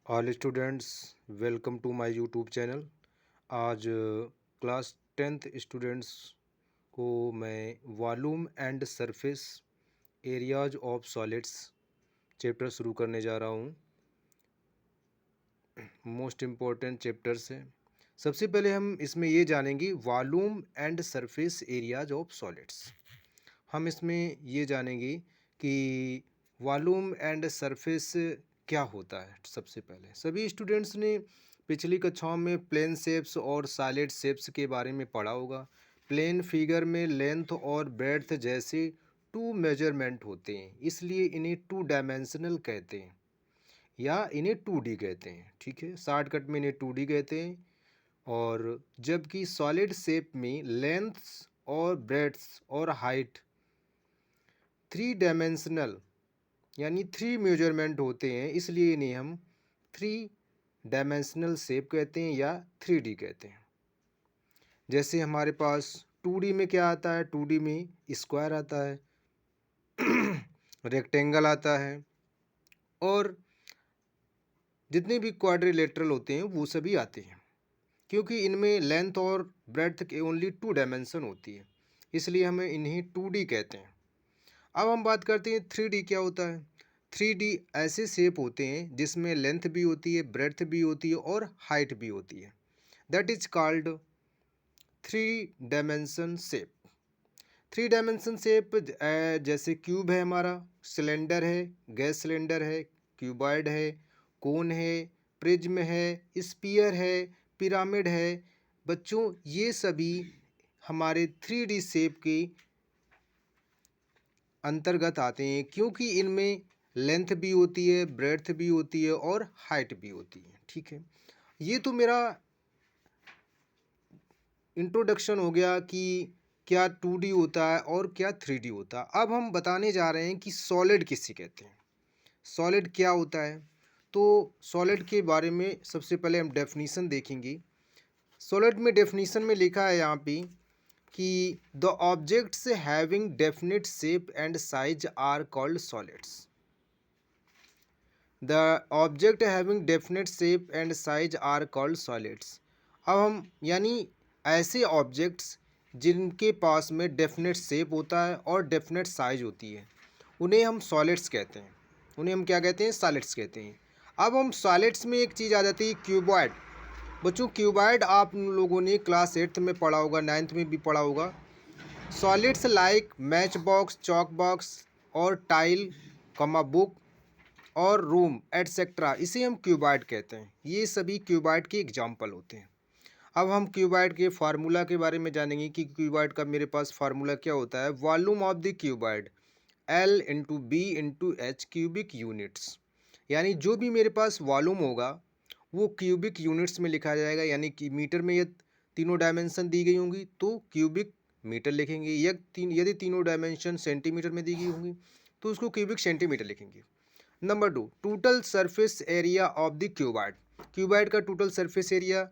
All students, welcome to my YouTube channel. आज class 10th students को मैं volume and surface areas of solids chapter शुरू करने जा रहा हूँ। मोस्ट इम्पॉर्टेंट चैप्टर्स है। सबसे पहले हम इसमें ये जानेंगे volume and surface areas of solids. हम इसमें ये जानेंगे कि वॉल्यूम एंड सरफेस क्या होता है। सबसे पहले सभी स्टूडेंट्स ने पिछली कक्षाओं में प्लेन शेप्स और सॉलिड शेप्स के बारे में पढ़ा होगा। प्लेन फिगर में लेंथ और ब्रेड्थ जैसे टू मेजरमेंट होते हैं, इसलिए इन्हें टू डायमेंशनल कहते हैं या इन्हें 2D कहते हैं। ठीक है, शॉर्टकट में इन्हें 2D कहते हैं। और जबकि सॉलिड शेप में लेंथ्स और ब्रेड्थ्स और हाइट 3 डायमेंशनल यानी 3 मेजरमेंट होते हैं, इसलिए इन्हें हम 3 डायमेंशनल शेप कहते हैं या 3D कहते हैं। जैसे हमारे पास 2D में क्या आता है, 2D में स्क्वायर आता है, रेक्टेंगल आता है और जितने भी क्वाड्रिलेटरल होते हैं वो सभी आते हैं, क्योंकि इनमें लेंथ और ब्रेड्थ के ओनली 2 डायमेंशन होती है, इसलिए हमें इन्हें 2D कहते हैं। अब हम बात करते हैं 3D क्या होता है। 3D ऐसे शेप होते हैं जिसमें लेंथ भी होती है, ब्रेड्थ भी होती है और हाइट भी होती है। That is called 3 dimension shape. 3 dimension shape जैसे क्यूब है हमारा, सिलेंडर है, गैस सिलेंडर है, क्यूबॉइड है, कोन है, प्रिज्म है, स्फीयर है, पिरामिड है। बच्चों, ये सभी हमारे 3D शेप के अंतर्गत आते हैं, क्योंकि इनमें लेंथ भी होती है, ब्रेड्थ भी होती है और हाइट भी होती है। ठीक है, ये तो मेरा इंट्रोडक्शन हो गया कि क्या 2D होता है और क्या 3D होता है। अब हम बताने जा रहे हैं कि सॉलिड किसे कहते हैं, सॉलिड क्या होता है। तो सॉलिड के बारे में सबसे पहले हम डेफिनीशन देखेंगे। सॉलिड में डेफिनीशन में लिखा है यहाँ पे कि the objects having definite shape and size are called solids. The object having definite shape and size are called solids. अब हम यानी ऐसे ऑब्जेक्ट्स जिनके पास में डेफिनेट शेप होता है और डेफिनेट साइज होती है, उन्हें हम सॉलिड्स कहते हैं। उन्हें हम क्या कहते हैं, सॉलिड्स कहते हैं। अब हम सॉलिड्स में एक चीज़ आ जाती है, क्यूबॉइड। बच्चों, क्यूबॉइड आप लोगों ने क्लास 8th में पढ़ा होगा, 9th में भी पढ़ा होगा। Solids like match box, chalk box और टाइल, कमा बुक और रूम एटसेट्रा, इसे हम क्यूबॉइड कहते हैं। ये सभी क्यूबॉइड के एग्जाम्पल होते हैं। अब हम क्यूबॉइड के फार्मूला के बारे में जानेंगे कि क्यूबॉइड का मेरे पास फार्मूला क्या होता है। Volume of the cuboid L into b into h cubic units. यानी जो भी मेरे पास वॉल्यूम होगा वो क्यूबिक यूनिट्स में लिखा जाएगा, यानी कि मीटर में ये तीनों डायमेंशन दी गई होंगी तो क्यूबिक मीटर लिखेंगे, या यदि तीनों डायमेंशन सेंटीमीटर में दी गई होंगी तो उसको क्यूबिक सेंटीमीटर लिखेंगे। Number 2, total surface area of the cuboid. Cuboid का टोटल सरफेस एरिया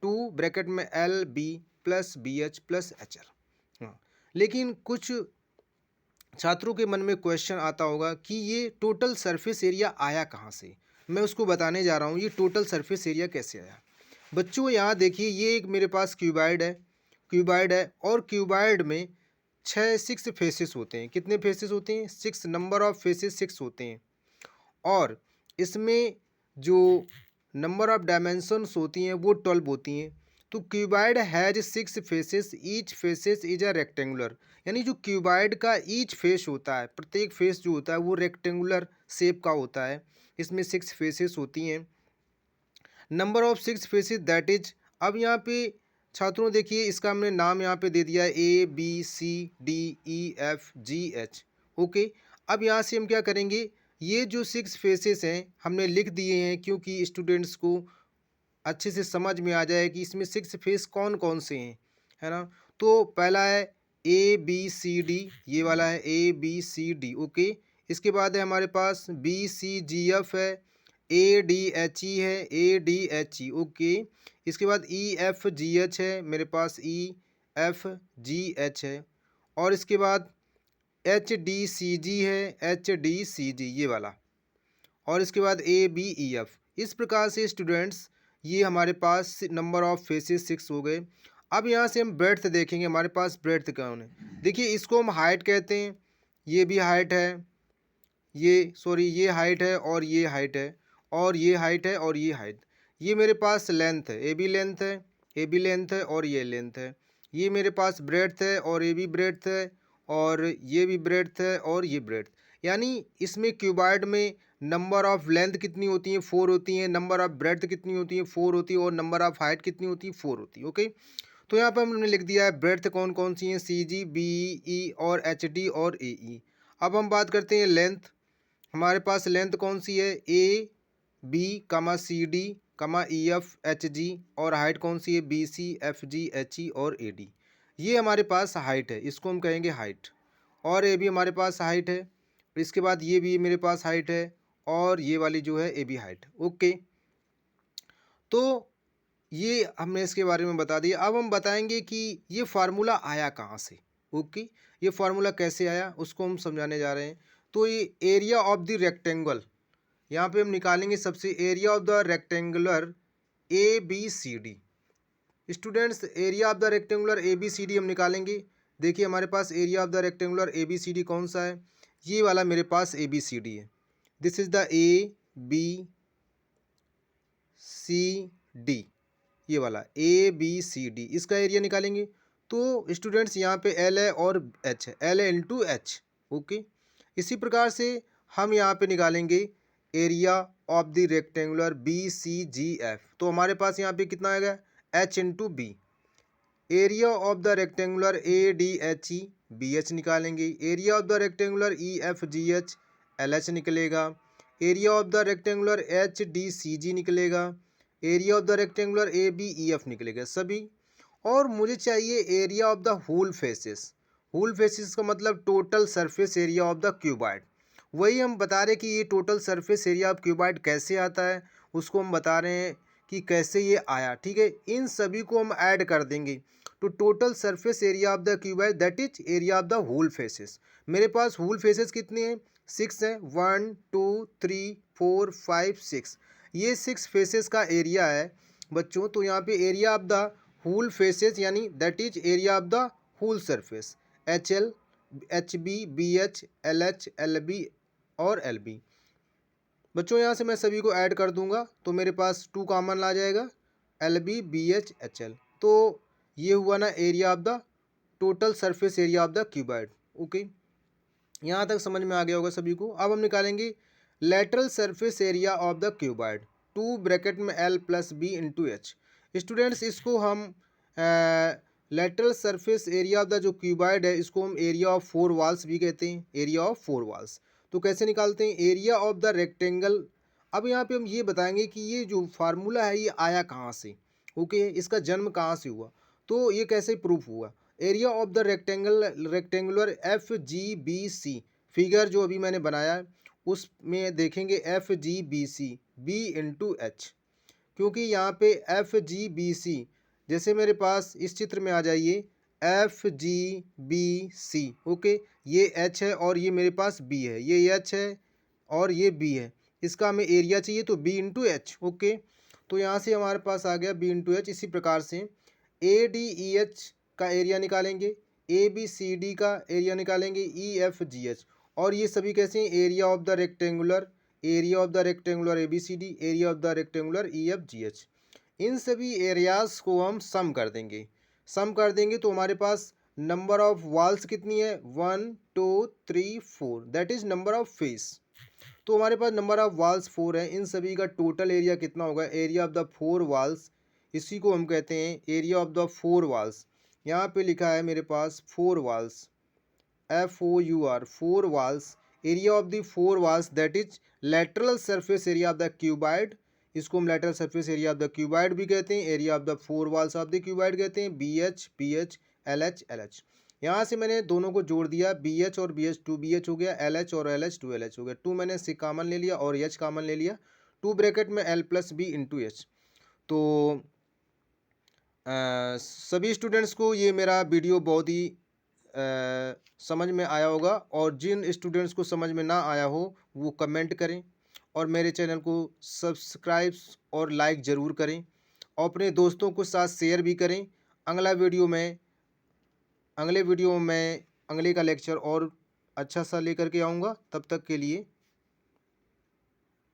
2 ब्रैकेट में l b plus b h plus h l. हाँ, लेकिन कुछ छात्रों के मन में क्वेश्चन आता होगा कि ये टोटल सरफेस एरिया आया कहाँ से। मैं उसको बताने जा रहा हूँ ये टोटल सरफेस एरिया कैसे आया। बच्चों, यहाँ देखिए, ये एक मेरे पास क्यूबॉइड है, क्यूबॉइड है और क्यूबॉइड में 6 फेसेस होते हैं। कितने फेसेस होते हैं? 6, नंबर ऑफ फेसेस 6 होते हैं। और इसमें जो नंबर ऑफ डायमेंशंस होती हैं वो 12 होती हैं। तो cuboid has 6 faces, each faces is a rectangular. यानी जो क्यूबॉइड का ईच फेस होता है, प्रत्येक फेस जो होता है वो रेक्टेंगुलर शेप का होता है। इसमें 6 फेसेस होती हैं। Number of 6 faces that is, अब यहाँ पे छात्रों देखिए, इसका हमने नाम यहाँ पे दे दिया है ABCDEFGH। ओके, अब यहाँ से हम क्या करेंगे, ये जो 6 फेसेस हैं हमने लिख दिए हैं, क्योंकि स्टूडेंट्स को अच्छे से समझ में आ जाए कि इसमें 6 फेस कौन कौन से हैं, है ना। तो पहला है ABCD, ये वाला है ABCD। ओके, इसके बाद है हमारे पास BCGF है, ADHE है, ADHE। ओके, इसके बाद EFGH है, मेरे पास EFGH है, और इसके बाद HDCG है, HDCG ये वाला, और इसके बाद ABEF। इस प्रकार से स्टूडेंट्स ये हमारे पास नंबर ऑफ फेसेस 6 हो गए। अब यहाँ से हम ब्रेड्थ देखेंगे, हमारे पास ब्रेड्थ कौन है। देखिए इसको हम हाइट कहते हैं, ये भी हाइट है, ये हाइट है और ये हाइट है और ये हाइट है और ये हाइट। ये मेरे पास लेंथ है, ए बी लेंथ है, ए बी लेंथ है और ये लेंथ है। ये मेरे पास ब्रेड्थ है और ये भी ब्रेड्थ है और ये भी ब्रेड्थ है और ये ब्रेड्थ। यानी इसमें क्यूबॉइड में नंबर ऑफ लेंथ कितनी होती है, 4 होती हैं, नंबर ऑफ ब्रेड्थ कितनी होती है, 4 होती है और नंबर ऑफ हाइट कितनी होती है, 4 होती है। ओके, तो यहाँ पर हमने लिख दिया है ब्रेड्थ कौन कौन सी हैं, सी जी, बी ई और एच डी और ए ई। अब हम बात करते हैं लेंथ। हमारे पास लेंथ कौन सी है, ए बी कमा सी डी कमा ई एफ एच जी, और हाइट कौन सी है, बी सी एफ जी एच ई और ए डी। ये हमारे पास हाइट है, इसको हम कहेंगे हाइट। और ये भी हमारे पास हाइट है, इसके बाद ये भी मेरे पास हाइट है और ये वाली जो है ये भी हाइट। ओके, तो ये हमने इसके बारे में बता दिया। अब हम बताएंगे कि ये फार्मूला आया कहाँ से। ओके, ये फार्मूला कैसे आया उसको हम समझाने जा रहे हैं। तो ये एरिया ऑफ द रेक्टेंगल, यहाँ पे हम निकालेंगे सबसे area of the rectangular A B C D. Students area of the rectangular A B C D हम निकालेंगे। देखिए हमारे पास area of the rectangular A B C D कौन सा है, ये वाला मेरे पास ए बी सी डी है। This is the A B C D, ये वाला ए बी सी डी, इसका एरिया निकालेंगे। तो स्टूडेंट्स यहाँ पे एल है और एच है, एल इंटू एच। ओके, इसी प्रकार से हम यहाँ पे निकालेंगे area of the rectangular B C G F. तो हमारे पास यहाँ पे कितना आएगा, H into B. Area of the rectangular A D H E, B H निकालेंगे। Area of the rectangular E F ji H, L H निकलेगा। Area of the rectangular H D C G निकलेगा। Area of the rectangular A B E F निकलेगा सभी। और मुझे चाहिए area of the whole faces. Whole faces का मतलब total surface area of the cuboid. वही हम बता रहे कि ये total surface area of cuboid कैसे आता है, उसको हम बता रहे हैं कि कैसे ये आया। ठीक है, इन सभी को हम ऐड कर देंगे तो total surface area of the cuboid that is area of the whole faces. मेरे पास होल फेसेस कितने हैं, 6 हैं, 1 2 3 4 5 6। ये 6 फेसेस का एरिया है बच्चों। तो यहाँ पे area of the whole faces यानी that is area of the whole surface, H L, H B, B H, L H, L B और एल बी। बच्चों यहाँ से मैं सभी को ऐड कर दूंगा तो मेरे पास 2 कॉमन आ जाएगा, l b B h h l. तो ये हुआ ना area of the total surface area of the cuboid. Okay, यहाँ तक समझ में आ गया होगा सभी को। अब हम निकालेंगे lateral surface area of the cuboid, 2 bracket में L plus B into H. Students इसको हम lateral surface area of the जो क्यूबॉइड है इसको हम एरिया ऑफ 4 वॉल्स भी कहते हैं, एरिया ऑफ 4 वॉल्स। तो कैसे निकालते हैं, एरिया ऑफ द रेक्टेंगल। अब यहाँ पे हम ये बताएंगे कि ये जो फार्मूला है ये आया कहाँ से। ओके, इसका जन्म कहाँ से हुआ, तो ये कैसे प्रूफ हुआ। Area of the rectangular f g b c, figure जो अभी मैंने बनाया है उसमें देखेंगे f g b c, b into h. क्योंकि यहाँ पे एफ जी बी सी, जैसे मेरे पास इस चित्र में आ जाइए, f g b c. Okay, ये एच है और ये मेरे पास बी है, ये एच है और ये बी है, इसका हमें एरिया चाहिए तो बी इंटू एच। ओके, तो यहाँ से हमारे पास आ गया बी इंटू एच। इसी प्रकार से ए डी ई एच का एरिया निकालेंगे, ए बी सी डी का एरिया निकालेंगे, ई एफ जी एच। और ये सभी कैसे हैं, area of the rectangular, area of the rectangular A B C D, area of the rectangular E F ji H. इन सभी एरियाज को हम सम कर देंगे। सम कर देंगे तो हमारे पास नंबर ऑफ वॉल्स कितनी है, 1 2 3 4, that is number of face. तो हमारे पास नंबर ऑफ वॉल्स 4 है, इन सभी का टोटल एरिया कितना होगा, एरिया ऑफ द 4 वॉल्स, इसी को हम कहते हैं एरिया ऑफ द 4 वॉल्स। यहाँ पे लिखा है मेरे पास 4 walls, f o u r, 4 walls. Area of the 4 walls that is lateral surface area of the cuboid, इसको हम lateral surface area of the cuboid भी कहते हैं, area of the 4 walls of the cuboid कहते हैं, b h p h L H L h. यहाँ से मैंने दोनों को जोड़ दिया, बी एच और बी एच, 2 बी एच हो गया, एल एच और एल एच 2 एल एच हो गया। 2 मैंने सी कॉमन ले लिया और एच कॉमन ले लिया, 2 ब्रैकेट में L plus B into h. तो सभी स्टूडेंट्स को ये मेरा वीडियो बहुत ही समझ में आया होगा, और जिन स्टूडेंट्स को समझ में ना आया हो वो कमेंट करें और मेरे चैनल को सब्सक्राइब और लाइक ज़रूर करें और अपने दोस्तों के साथ शेयर भी करें। अगले वीडियो में मैं अगले का लेक्चर और अच्छा सा लेकर के आऊँगा। तब तक के लिए